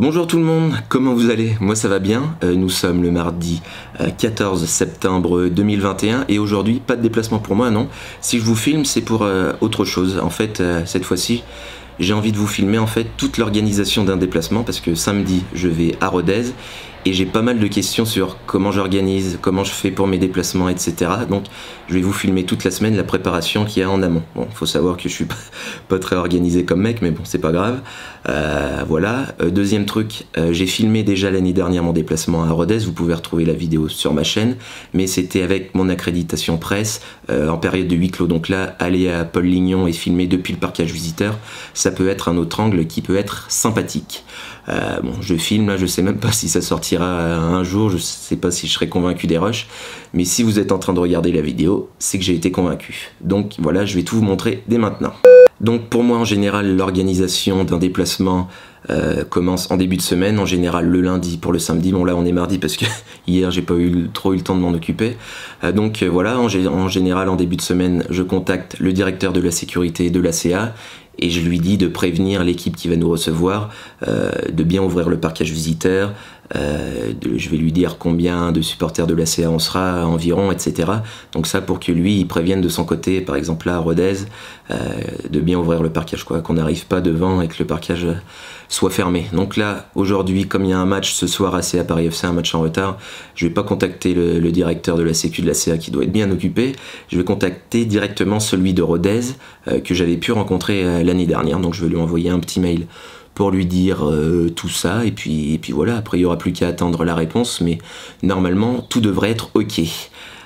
Bonjour tout le monde, comment vous allez? Moi ça va bien, nous sommes le mardi 14 septembre 2021 et aujourd'hui pas de déplacement pour moi, non. Si je vous filme c'est pour autre chose, en fait cette fois-ci j'ai envie de vous filmer en fait toute l'organisation d'un déplacement parce que samedi je vais à Rodez et j'ai pas mal de questions sur comment j'organise, comment je fais pour mes déplacements, etc. Donc je vais vous filmer toute la semaine la préparation qu'il y a en amont. Bon, faut savoir que je suis pas très organisé comme mec, mais bon, c'est pas grave. Voilà. Deuxième truc, j'ai filmé déjà l'année dernière mon déplacement à Rodez, vous pouvez retrouver la vidéo sur ma chaîne, mais c'était avec mon accréditation presse, en période de huis clos. Donc là, aller à Paul Lignon et filmer depuis le parcage visiteur, ça peut être un autre angle qui peut être sympathique. Bon, je filme là, je sais même pas si ça sortira un jour, je sais pas si je serai convaincu des rushs, mais si vous êtes en train de regarder la vidéo, c'est que j'ai été convaincu. Donc voilà, je vais tout vous montrer dès maintenant. Donc pour moi en général, l'organisation d'un déplacement commence en début de semaine, en général le lundi pour le samedi. Bon là on est mardi parce que hier j'ai pas trop eu le temps de m'en occuper. Donc voilà, en général en début de semaine, je contacte le directeur de la sécurité de l'ACA et je lui dis de prévenir l'équipe qui va nous recevoir, de bien ouvrir le parcage visiteur, je vais lui dire combien de supporters de l'ACA on sera environ, etc. Donc ça pour que lui il prévienne de son côté, par exemple là à Rodez, de bien ouvrir le parcage, quoi, qu'on n'arrive pas devant et que le parcage soit fermé. Donc là aujourd'hui, comme il y a un match ce soir ACA Paris FC, un match en retard, je vais pas contacter le directeur de la sécu de l'ACA qui doit être bien occupé, je vais contacter directement celui de Rodez que j'avais pu rencontrer l'année dernière. Donc je vais lui envoyer un petit mail pour lui dire tout ça et puis voilà, après il n'y aura plus qu'à attendre la réponse, mais normalement tout devrait être ok.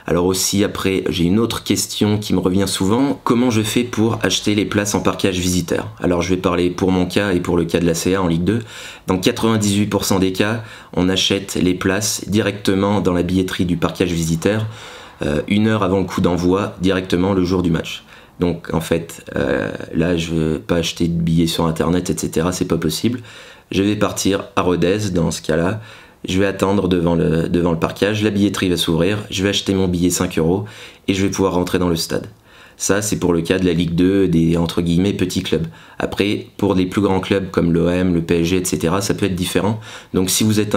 Alors aussi après j'ai une autre question qui me revient souvent, comment je fais pour acheter les places en parquage visiteur? Alors je vais parler pour mon cas et pour le cas de l'ACA en Ligue 2. Dans 98% des cas, on achète les places directement dans la billetterie du parquage visiteur, 1 heure avant le coup d'envoi, directement le jour du match. Donc en fait, là je ne veux pas acheter de billets sur internet, etc. C'est pas possible. Je vais partir à Rodez dans ce cas-là. Je vais attendre devant le parquage, la billetterie va s'ouvrir, je vais acheter mon billet 5 € et je vais pouvoir rentrer dans le stade. Ça c'est pour le cas de la Ligue 2, des entre guillemets petits clubs. Après, pour des plus grands clubs comme l'OM, le PSG, etc., ça peut être différent. Donc si vous êtes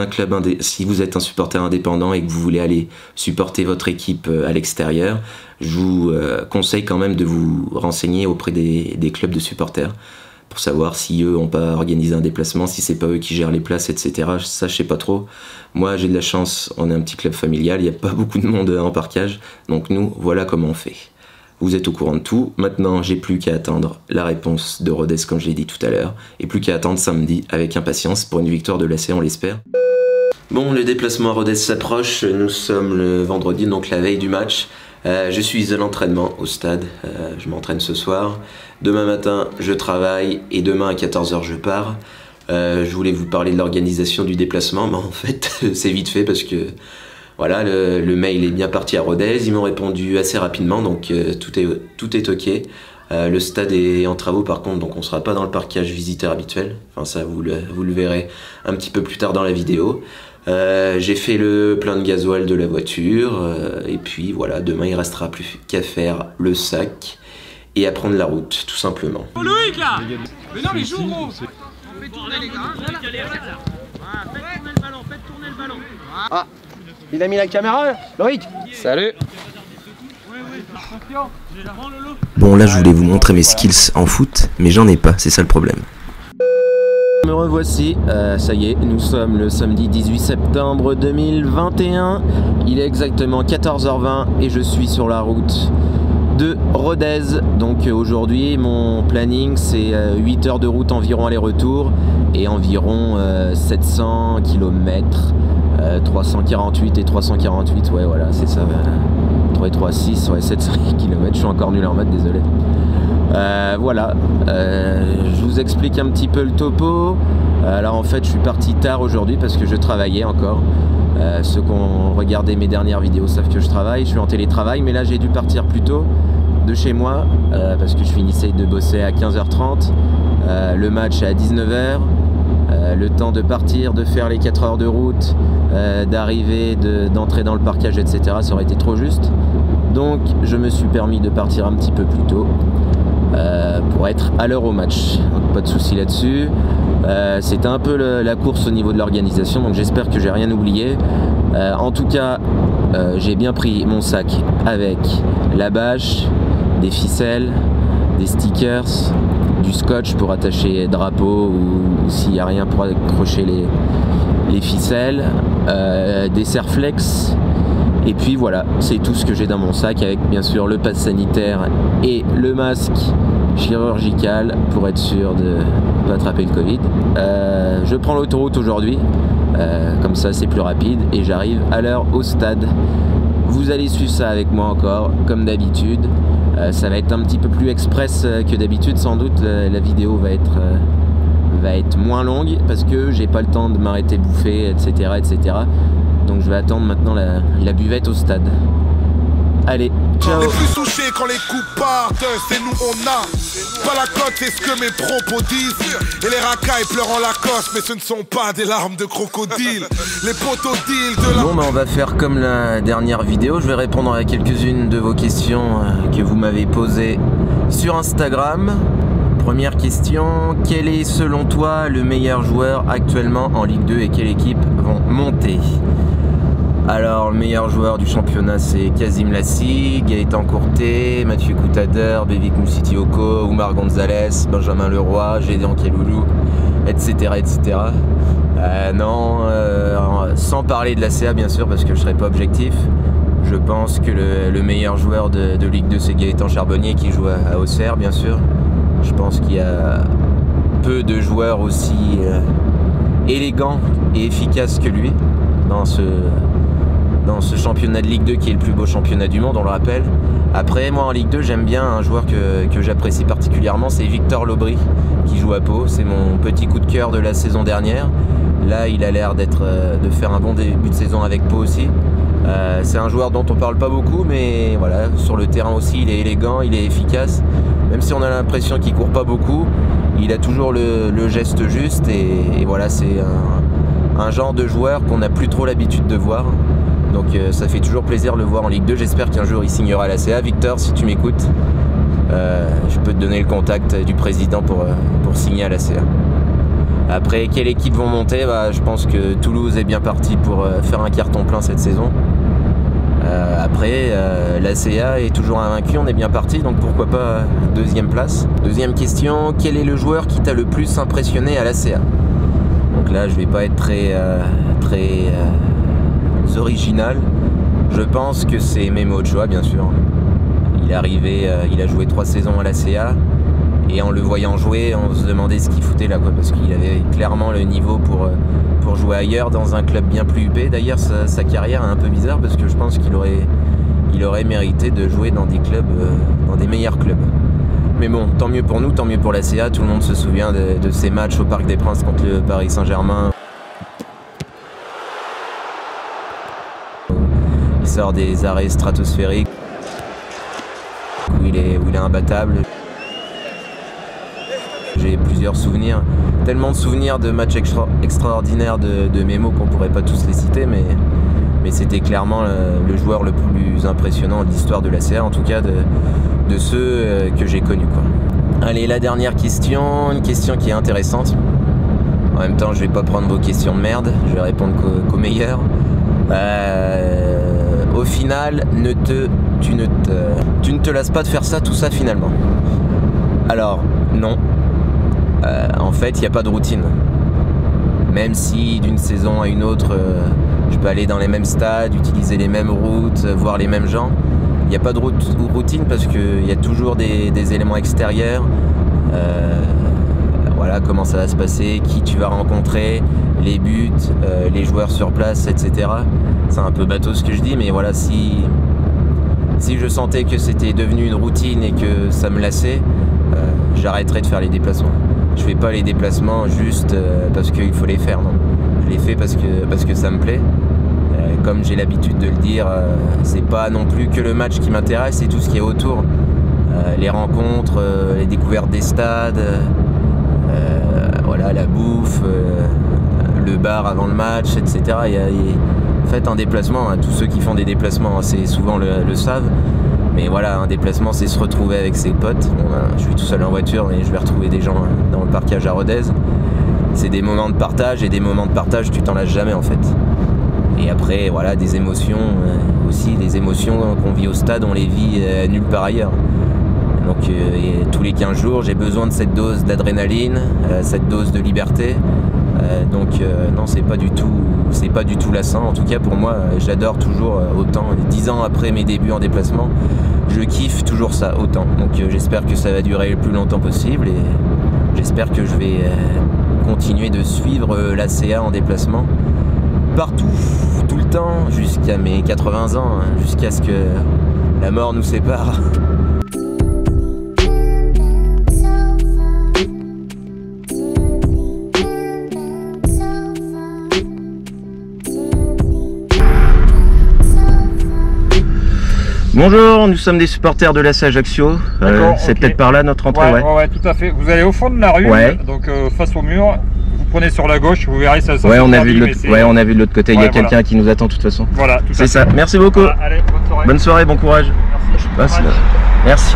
si vous êtes un supporter indépendant et que vous voulez aller supporter votre équipe à l'extérieur, je vous conseille quand même de vous renseigner auprès des clubs de supporters pour savoir si eux n'ont pas organisé un déplacement, si c'est pas eux qui gèrent les places, etc. Ça, je sais pas trop. Moi, j'ai de la chance, on est un petit club familial, il n'y a pas beaucoup de monde en parquage, donc nous, voilà comment on fait. Vous êtes au courant de tout. Maintenant, j'ai plus qu'à attendre la réponse de Rodez, comme je l'ai dit tout à l'heure, et plus qu'à attendre samedi avec impatience pour une victoire de l'AC, on l'espère. Bon, le déplacement à Rodez s'approche, nous sommes le vendredi, donc la veille du match. Je suis à l'entraînement au stade, je m'entraîne ce soir. Demain matin, je travaille et demain à 14 h je pars. Je voulais vous parler de l'organisation du déplacement, mais en fait, c'est vite fait parce que voilà, le mail est bien parti à Rodez. Ils m'ont répondu assez rapidement, donc tout est ok. Le stade est en travaux par contre, donc on ne sera pas dans le parquage visiteur habituel. Enfin, ça, vous le verrez un petit peu plus tard dans la vidéo. J'ai fait le plein de gasoil de la voiture et puis voilà, demain il restera plus qu'à faire le sac et à prendre la route tout simplement. Oh Loïc là! Mais non mais joue gros! Faites tourner les gars! Faites tourner le ballon, faites tourner le ballon! Ah! Il a mis la caméra Loïc! Salut! Bon là je voulais vous montrer mes skills en foot, mais j'en ai pas, c'est ça le problème. Me revoici, ça y est, nous sommes le samedi 18 septembre 2021, il est exactement 14 h 20 et je suis sur la route de Rodez. Donc aujourd'hui mon planning c'est 8 heures de route environ aller-retour et environ 700 km, 348 et 348, ouais voilà c'est ça, 3 et 3, 6, ouais 700 km, je suis encore nul en maths, désolé. Voilà, je vous explique un petit peu le topo. Alors en fait je suis parti tard aujourd'hui parce que je travaillais encore. Ceux qui ont regardé mes dernières vidéos savent que je travaille, je suis en télétravail, mais là j'ai dû partir plus tôt de chez moi parce que je finissais de bosser à 15 h 30, le match est à 19 h, le temps de partir, de faire les 4 heures de route, d'arriver, d'entrer dans le parquage, etc. ça aurait été trop juste. Donc je me suis permis de partir un petit peu plus tôt pour être à l'heure au match. Donc pas de souci là-dessus. C'était un peu la course au niveau de l'organisation, donc j'espère que j'ai rien oublié. En tout cas, j'ai bien pris mon sac avec la bâche, des ficelles, des stickers, du scotch pour attacher drapeau ou s'il n'y a rien pour accrocher les ficelles, des serflex. Et puis voilà, c'est tout ce que j'ai dans mon sac, avec bien sûr le pass sanitaire et le masque chirurgical pour être sûr de ne pas attraper le Covid. Je prends l'autoroute aujourd'hui, comme ça c'est plus rapide, et j'arrive à l'heure au stade. Vous allez suivre ça avec moi encore, comme d'habitude. Ça va être un petit peu plus express que d'habitude, sans doute. La vidéo va être moins longue parce que j'ai pas le temps de m'arrêter bouffer, etc., etc. Donc je vais attendre maintenant la buvette au stade. Allez, ciao. Les plus touchés quand les coups partent, c'est nous on a pas la cote, c'est ce que mes propos disent. Et les racailles pleurent en Lacoste, mais ce ne sont pas des larmes de crocodile. Les poteaux deal de la... Bon, on va faire comme la dernière vidéo. Je vais répondre à quelques-unes de vos questions que vous m'avez posées sur Instagram. Première question, quel est selon toi le meilleur joueur actuellement en Ligue 2 et quelle équipe vont monter? Alors, le meilleur joueur du championnat, c'est Kazim Lassi, Gaëtan Courté, Mathieu Coutader, Bevik Moussitioko, Oumar Gonzalez, Benjamin Leroy, Gédéon Keloulou, etc. etc. Non, sans parler de la CA bien sûr, parce que je ne serai pas objectif. Je pense que le meilleur joueur de Ligue 2, c'est Gaëtan Charbonnier qui joue à Auxerre, bien sûr. Je pense qu'il y a peu de joueurs aussi élégants et efficaces que lui dans ce championnat de Ligue 2 qui est le plus beau championnat du monde, on le rappelle. Après, moi en Ligue 2, j'aime bien un joueur que j'apprécie particulièrement, c'est Victor Lobry qui joue à Pau. C'est mon petit coup de cœur de la saison dernière. Là, il a l'air de faire un bon début de saison avec Pau aussi. C'est un joueur dont on parle pas beaucoup, mais voilà, sur le terrain aussi, il est élégant, il est efficace. Même si on a l'impression qu'il court pas beaucoup, il a toujours le geste juste et voilà, c'est un genre de joueur qu'on n'a plus trop l'habitude de voir. Donc ça fait toujours plaisir de le voir en Ligue 2. J'espère qu'un jour il signera à la CA. Victor, si tu m'écoutes, je peux te donner le contact du président pour signer à la CA. Après, quelle équipe vont monter? Je pense que Toulouse est bien parti pour faire un carton plein cette saison. Après, la CA est toujours invaincue, on est bien parti, donc pourquoi pas deuxième place. Deuxième question, quel est le joueur qui t'a le plus impressionné à la CA? Donc là, je vais pas être très original. Je pense que c'est Memo Ochoa, bien sûr. Il est arrivé, il a joué 3 saisons à la CA. Et en le voyant jouer, on se demandait ce qu'il foutait là, quoi, parce qu'il avait clairement le niveau pour jouer ailleurs, dans un club bien plus huppé. D'ailleurs, sa carrière est un peu bizarre, parce que je pense qu'il aurait mérité de jouer dans des clubs, dans des meilleurs clubs. Mais bon, tant mieux pour nous, tant mieux pour la CA. Tout le monde se souvient de ces matchs au Parc des Princes contre le Paris Saint-Germain. Il sort des arrêts stratosphériques, où il est imbattable. J'ai plusieurs souvenirs, tellement de souvenirs de matchs extraordinaires de Memo qu'on pourrait pas tous les citer, mais c'était clairement le joueur le plus impressionnant de l'histoire de la CA, en tout cas de ceux que j'ai connus, quoi. Allez, la dernière question, une question qui est intéressante. En même temps, je vais pas prendre vos questions de merde, je vais répondre qu'aux meilleures. Au final, tu ne te lasses pas de faire ça, tout ça finalement? Alors, non. En fait, il n'y a pas de routine. Même si d'une saison à une autre, je peux aller dans les mêmes stades, utiliser les mêmes routes, voir les mêmes gens, il n'y a pas de routine parce qu'il y a toujours des éléments extérieurs. Voilà comment ça va se passer, qui tu vas rencontrer, les buts, les joueurs sur place, etc. C'est un peu bateau ce que je dis, mais voilà, si je sentais que c'était devenu une routine et que ça me lassait, j'arrêterais de faire les déplacements. Je fais pas les déplacements juste parce qu'il faut les faire, non. Je les fais parce que ça me plaît. Comme j'ai l'habitude de le dire, c'est pas non plus que le match qui m'intéresse, c'est tout ce qui est autour. Les rencontres, les découvertes des stades, voilà, la bouffe, le bar avant le match, etc. Faites un déplacement, hein, tous ceux qui font des déplacements assez souvent le savent. Mais voilà, un déplacement, c'est se retrouver avec ses potes. Bon, je suis tout seul en voiture et je vais retrouver des gens dans le parkage à Rodez. c'est des moments de partage, et des moments de partage tu t'en lasses jamais en fait. Et après voilà, des émotions aussi, des émotions qu'on vit au stade, on les vit nulle part ailleurs. Donc tous les 15 jours j'ai besoin de cette dose d'adrénaline, cette dose de liberté. Non, c'est pas du tout lassant. En tout cas pour moi, j'adore toujours autant. 10 ans après mes débuts en déplacement, je kiffe toujours ça autant. Donc j'espère que ça va durer le plus longtemps possible, et j'espère que je vais continuer de suivre l'ACA en déplacement partout, tout le temps, jusqu'à mes 80 ans, jusqu'à ce que la mort nous sépare. Bonjour, nous sommes des supporters de l'AC Ajaccio. C'est okay. Peut-être par là notre entrée. Ouais, tout à fait. Vous allez au fond de la rue, donc face au mur. Vous prenez sur la gauche, vous verrez ça. On a vu de l'autre côté. Il y a quelqu'un qui nous attend de toute façon. Voilà, c'est ça. Merci beaucoup. Voilà, allez, bonne soirée. Bonne soirée, bon courage. Merci. Merci.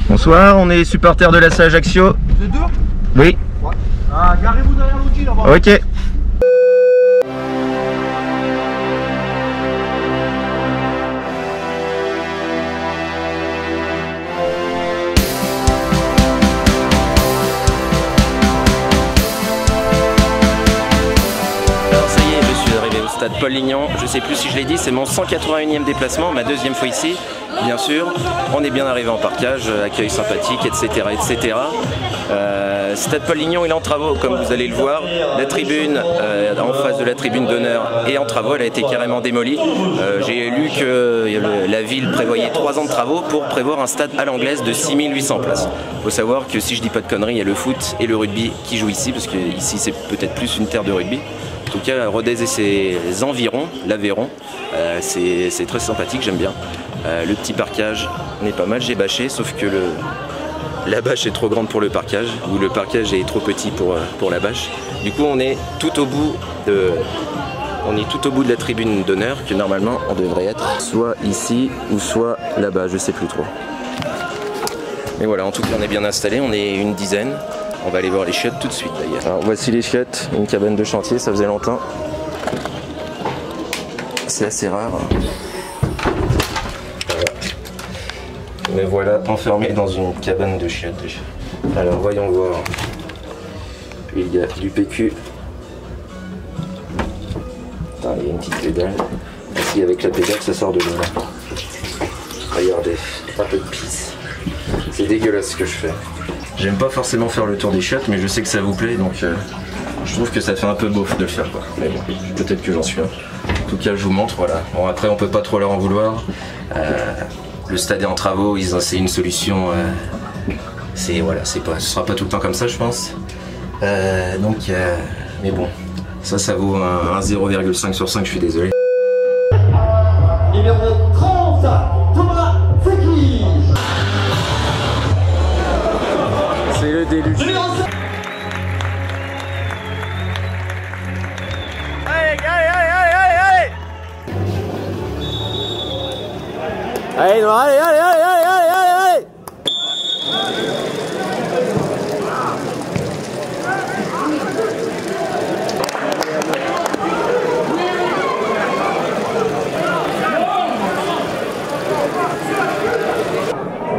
Bonsoir, on est supporters de l'AC Ajaccio. Vous êtes deux? Oui. Ouais. Ah, garez-vous derrière l'outil là-bas. Ok. Stade Paul Lignon, je sais plus si je l'ai dit, c'est mon 181e déplacement, ma deuxième fois ici, bien sûr. On est bien arrivé en parkage, accueil sympathique, etc. etc. Stade Paul Lignon, il est en travaux, comme vous allez le voir. La tribune, en face de la tribune d'honneur, est en travaux, elle a été carrément démolie. J'ai lu que la ville prévoyait 3 ans de travaux pour prévoir un stade à l'anglaise de 6800 places. Il faut savoir que si je dis pas de conneries, il y a le foot et le rugby qui jouent ici, parce que ici c'est peut-être plus une terre de rugby. En tout cas, Rodez et ses environs, l'Aveyron, c'est très sympathique, j'aime bien. Le petit parkage n'est pas mal, j'ai bâché, sauf que la bâche est trop grande pour le parkage, ou le parkage est trop petit pour la bâche. Du coup, on est tout au bout de la tribune d'honneur, que normalement on devrait être soit ici ou soit là-bas, je sais plus trop. Mais voilà, en tout cas, on est bien installé, on est une dizaine. On va aller voir les chiottes tout de suite d'ailleurs. Alors voici les chiottes, une cabane de chantier, ça faisait longtemps. C'est assez rare. Voilà. Me voilà enfermé dans une cabane de chiottes. Alors voyons voir. Puis il y a du PQ. Attends, il y a une petite pédale. Ici avec la pédale ça sort de là. Regardez, un peu de pisse. C'est dégueulasse ce que je fais. J'aime pas forcément faire le tour des chiottes, mais je sais que ça vous plaît, donc je trouve que ça fait un peu beauf de le faire, quoi. Mais bon, peut-être que j'en suis un. En tout cas, je vous montre, voilà. Bon, après, on peut pas trop leur en vouloir. Le stade est en travaux, c'est une solution. Ce sera pas tout le temps comme ça, je pense. Mais bon, ça vaut un 0,5 sur 5, je suis désolé. Numéro 30, Thomas Fekli. C'est le déluge. Allez, allez.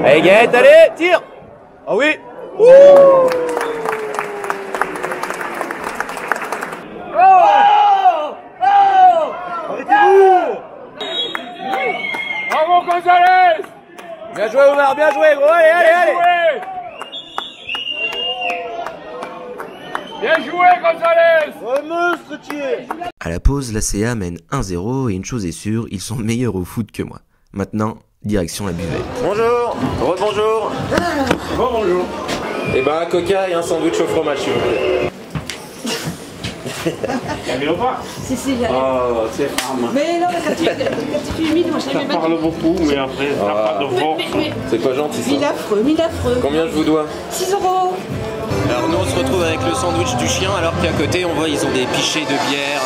Allez, Gaët, allez, tire. Ah oui. Bravo Gonzalez! Bien joué Omar, bien joué gros, allez. Bien joué Gonzalez! Monstre tu es. À la pause, l'ACA mène 1-0 et une chose est sûre, ils sont meilleurs au foot que moi. Maintenant, direction la buvette. Bonjour, rebonjour. Bonjour. Et ben un coca et un sandwich au fromage s'il vous plaît. Y'a mis au pas? Si, j'arrive. Oh, c'est femme. Mais non, quand tu fais humide, moi je savais pas. Ça parle beaucoup, mais après, ça n'a pas de force. C'est pas gentil ça. Mille affreux. Combien je vous dois? 6 €. Alors nous on se retrouve avec le sandwich du chien, alors qu'à côté on voit ils ont des pichets de bière.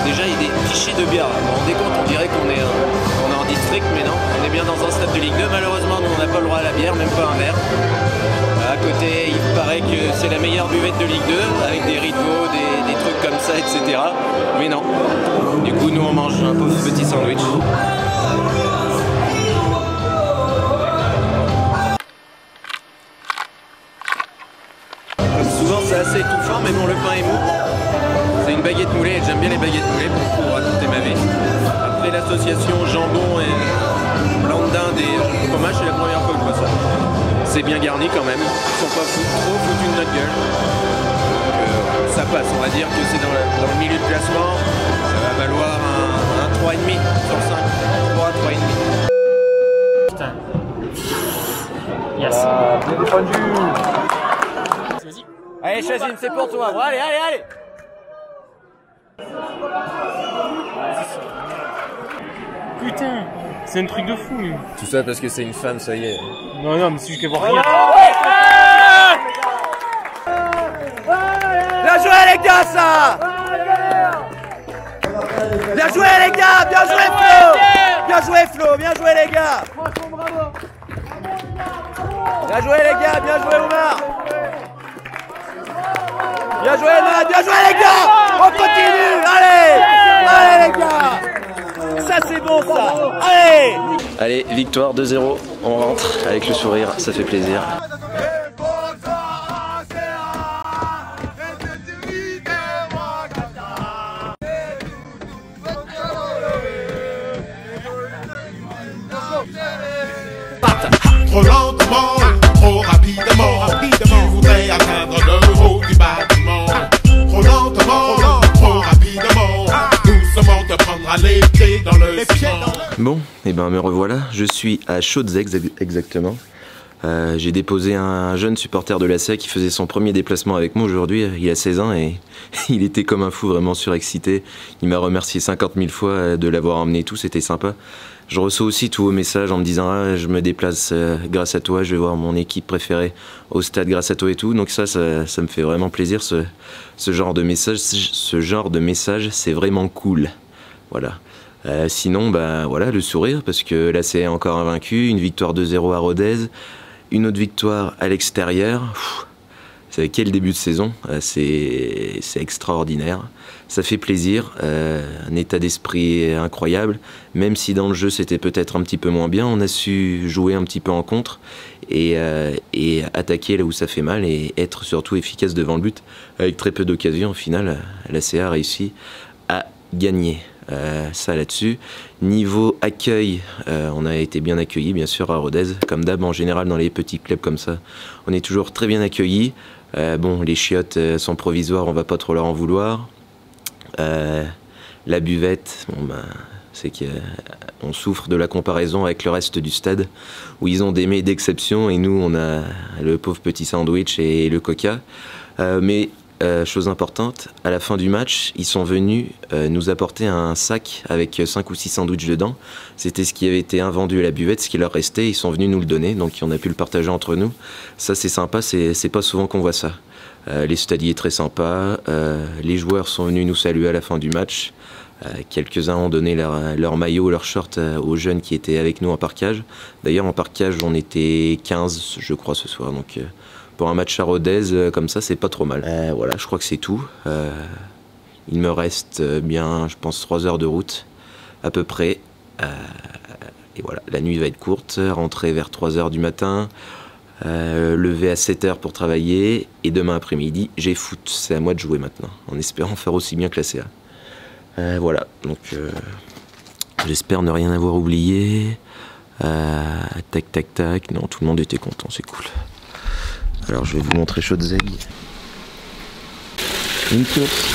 Déjà il y a des pichets de bière. Vous vous rendez compte, on dirait qu'on est en district, mais non, on est bien dans un stade de Ligue 2. Malheureusement, nous on n'a pas le droit à la bière, même pas un verre. À côté, il paraît que c'est la meilleure buvette de Ligue 2, avec des rideaux, des trucs comme ça, etc. Mais non. Du coup, nous on mange un pauvre petit sandwich. Souvent c'est assez étouffant, mais bon, le pain est mou. C'est une baguette moulée, et j'aime bien les baguettes moulées pour raconter ma vie. Après l'association jambon et blanc de dinde et fromage, c'est la première fois que je vois ça. C'est bien garni quand même, ils sont pas trop foutus de notre gueule. Donc, ça passe, on va dire que c'est dans le milieu de classement, ça va valoir un 3,5 sur 5. 3,5. Putain. Yes. Bien défendu. Allez Chazine, c'est pour toi, bon, allez, allez, allez. Putain, c'est un truc de fou. Lui. Tout ça parce que c'est une femme, ça y est. Non, non, mais c'est juste qu'elle voit rien. Bien joué les gars ça. Bien joué les gars, bien joué Flo. Bien joué Flo, bien joué les gars. Bien joué les gars, bien joué Omar. Bien joué Omar, bien joué les gars. On continue, allez. Allez les gars. Ça c'est bon ça. Allez. Allez, victoire 2-0, on rentre avec le sourire, ça fait plaisir. Trop lentement, trop rapidement, tu voudrais atteindre le haut du bâtiment. Trop lentement, trop rapidement, doucement te prendra les pieds dans le ciment. Bon, et ben me revoilà, je suis à Chaudzeg exactement. J'ai déposé un jeune supporter de l'ACA qui faisait son premier déplacement avec moi aujourd'hui, il a 16 ans et il était comme un fou, vraiment surexcité. Il m'a remercié 50 000 fois de l'avoir emmené et tout, c'était sympa. Je reçois aussi tous vos messages en me disant ah, je me déplace grâce à toi, je vais voir mon équipe préférée au stade grâce à toi et tout. Donc ça me fait vraiment plaisir ce genre de message. Ce genre de message, c'est vraiment cool. Voilà. Sinon, bah voilà, le sourire parce que là c'est encore invaincu, une victoire 2-0 à Rodez, une autre victoire à l'extérieur. C'est quel début de saison, c'est extraordinaire, ça fait plaisir, un état d'esprit incroyable, même si dans le jeu c'était peut-être un petit peu moins bien, on a su jouer un petit peu en contre et attaquer là où ça fait mal et être surtout efficace devant le but, avec très peu d'occasions. Au final, la CA a réussi à gagner. Ça là-dessus. Niveau accueil, on a été bien accueillis bien sûr à Rodez, comme d'hab en général dans les petits clubs comme ça, on est toujours très bien accueillis. Bon, les chiottes sont provisoires, on va pas trop leur en vouloir. La buvette, bon ben, c'est qu'on souffre de la comparaison avec le reste du stade, où ils ont des mets d'exception et nous on a le pauvre petit sandwich et le coca. Mais chose importante, à la fin du match, ils sont venus nous apporter un sac avec 5 ou 6 sandwichs dedans. C'était ce qui avait été invendu à la buvette, ce qui leur restait, ils sont venus nous le donner, donc on a pu le partager entre nous. Ça c'est sympa, c'est pas souvent qu'on voit ça. Les stadiers très sympas, les joueurs sont venus nous saluer à la fin du match. Quelques-uns ont donné leur maillot, leur short aux jeunes qui étaient avec nous en parquage. D'ailleurs en parquage on était 15 je crois ce soir, donc pour un match à Rodez comme ça c'est pas trop mal. Voilà, je crois que c'est tout. Il me reste bien je pense 3 heures de route à peu près. Et voilà, la nuit va être courte, rentrer vers 3 heures du matin, lever à 7 heures pour travailler, et demain après-midi j'ai foot. C'est à moi de jouer maintenant, en espérant faire aussi bien que la CA. Voilà, donc j'espère ne rien avoir oublié. Tac tac tac, non, tout le monde était content, c'est cool. Alors je vais vous montrer Chaudzeg. Une course.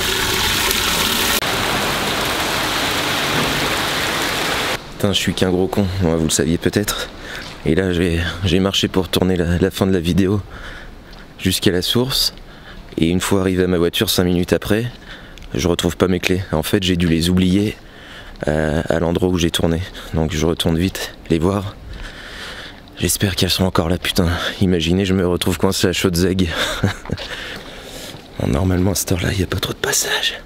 Putain, je suis qu'un gros con, ouais, vous le saviez peut-être. Et là j'ai marché pour tourner la fin de la vidéo jusqu'à la source. Et une fois arrivé à ma voiture 5 minutes après, je retrouve pas mes clés. En fait j'ai dû les oublier à l'endroit où j'ai tourné. Donc je retourne vite les voir. J'espère qu'elles sont encore là, putain. Imaginez, je me retrouve coincé à Chaudzeg. Bon, normalement à cette heure-là, il n'y a pas trop de passages.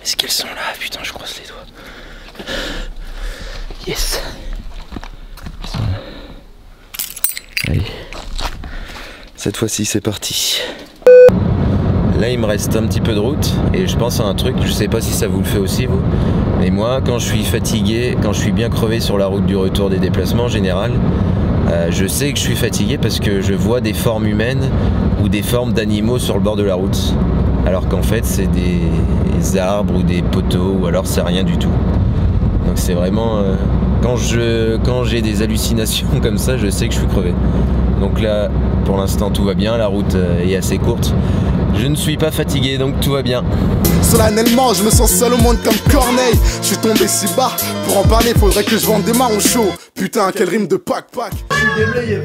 Est-ce qu'elles sont là? Putain, je croise les doigts. Yes. Cette fois-ci c'est parti. Là il me reste un petit peu de route et je pense à un truc, je sais pas si ça vous le fait aussi vous, mais moi quand je suis fatigué, quand je suis bien crevé sur la route du retour des déplacements en général, je sais que je suis fatigué parce que je vois des formes humaines ou des formes d'animaux sur le bord de la route, alors qu'en fait c'est des arbres ou des poteaux ou alors c'est rien du tout. Donc c'est vraiment quand j'ai des hallucinations comme ça, je sais que je suis crevé. Donc là pour l'instant tout va bien, la route est assez courte. Je ne suis pas fatigué, donc tout va bien. Solennellement, je me sens seul au monde comme Corneille. Je suis tombé si bas, pour en parler, faudrait que je vende des marrons chauds. Putain, quelle rime de Pac. Je suis déblayé.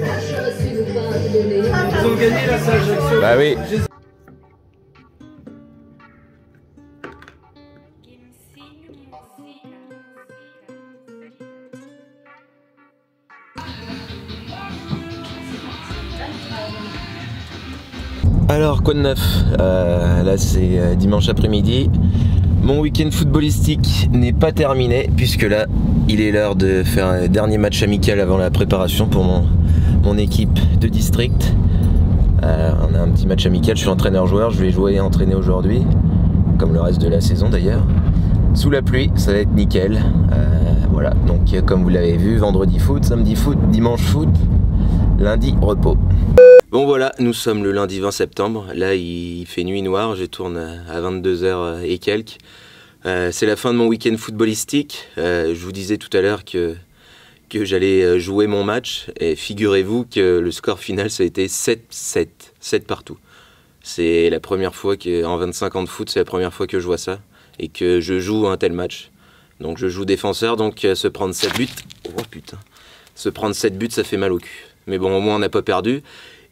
Ils ont gagné la salle Ajaccio. Bah oui. Alors quoi de neuf, là c'est dimanche après-midi, mon week-end footballistique n'est pas terminé puisque là il est l'heure de faire un dernier match amical avant la préparation pour mon équipe de district. On a un petit match amical, je suis entraîneur-joueur, je vais jouer et entraîner aujourd'hui, comme le reste de la saison d'ailleurs. Sous la pluie, ça va être nickel, voilà, donc comme vous l'avez vu, vendredi foot, samedi foot, dimanche foot, lundi repos. Bon voilà, nous sommes le lundi 20 septembre, là il fait nuit noire, je tourne à 22 h et quelques. C'est la fin de mon week-end footballistique, je vous disais tout à l'heure que j'allais jouer mon match, et figurez-vous que le score final ça a été 7-7, 7 partout. C'est la première fois en 25 ans de foot, c'est la première fois que je vois ça, et que je joue un tel match. Donc je joue défenseur, donc se prendre 7 buts, oh putain, se prendre 7 buts ça fait mal au cul. Mais bon, au moins on n'a pas perdu.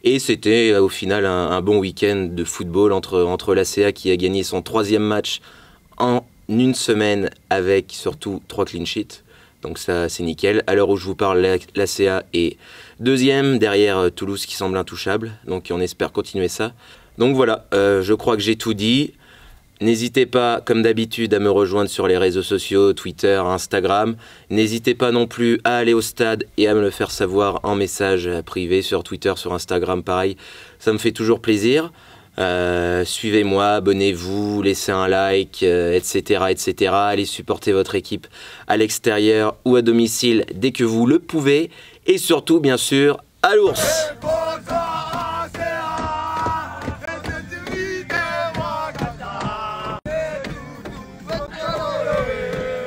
Et c'était au final un bon week-end de football entre l'ACA qui a gagné son 3e match en une semaine avec surtout 3 clean sheets. Donc ça c'est nickel. À l'heure où je vous parle, l'ACA est 2e derrière Toulouse qui semble intouchable. Donc on espère continuer ça. Donc voilà, je crois que j'ai tout dit. N'hésitez pas, comme d'habitude, à me rejoindre sur les réseaux sociaux, Twitter, Instagram. N'hésitez pas non plus à aller au stade et à me le faire savoir en message privé sur Twitter, sur Instagram, pareil. Ça me fait toujours plaisir. Suivez-moi, abonnez-vous, laissez un like, etc., etc. Allez supporter votre équipe à l'extérieur ou à domicile dès que vous le pouvez. Et surtout, bien sûr, à l'ours!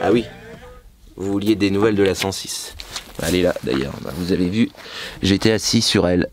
Ah oui, vous vouliez des nouvelles de la 106. Elle est là d'ailleurs, vous avez vu, j'étais assis sur elle.